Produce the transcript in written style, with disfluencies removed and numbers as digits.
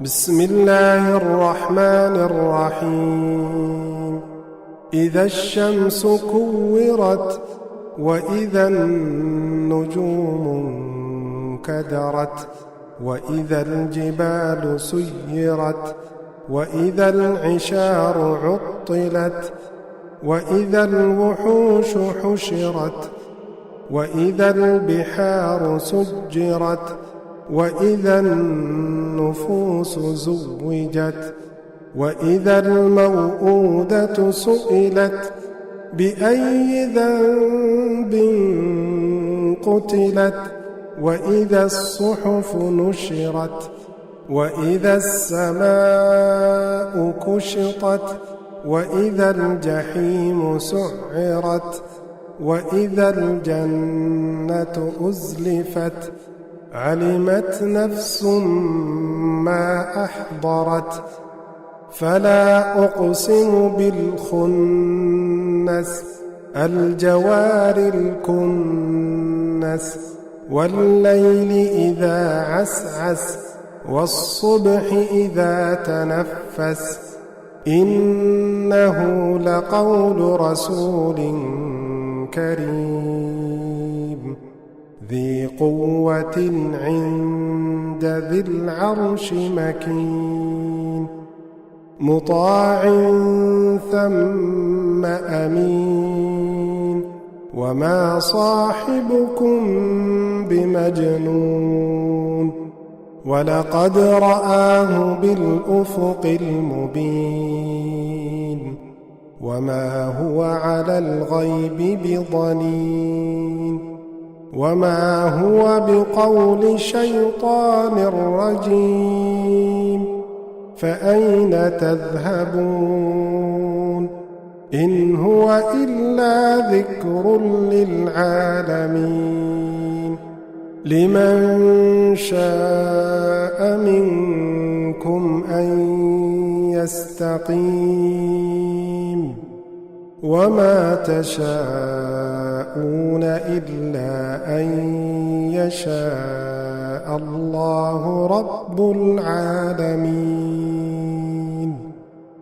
بسم الله الرحمن الرحيم. إذا الشمس كورت وإذا النجوم انكدرت وإذا الجبال سيرت وإذا العشار عطلت وإذا الوحوش حشرت وإذا البحار سجرت وإذا النفوس زوجت وإذا الموءودة سئلت بأي ذنب قتلت وإذا الصحف نشرت وإذا السماء كشطت وإذا الجحيم سعرت وإذا الجنة أزلفت علمت نفس ما أحضرت فلا أقسم بالخنس الجوار الكنس والليل إذا عسعس والصبح إذا تنفس إنه لقول رسول كريم ذي قوة عند ذي العرش مكين مطاع ثم أمين وما صاحبكم بمجنون ولقد رآه بالأفق المبين وما هو على الغيب بضنين وما هو بقول شيطان رجيم فأين تذهبون إن هو إلا ذكر للعالمين لمن شاء منكم أن يستقيم وما تشاءون إلا أن يشاء الله رب العالمين.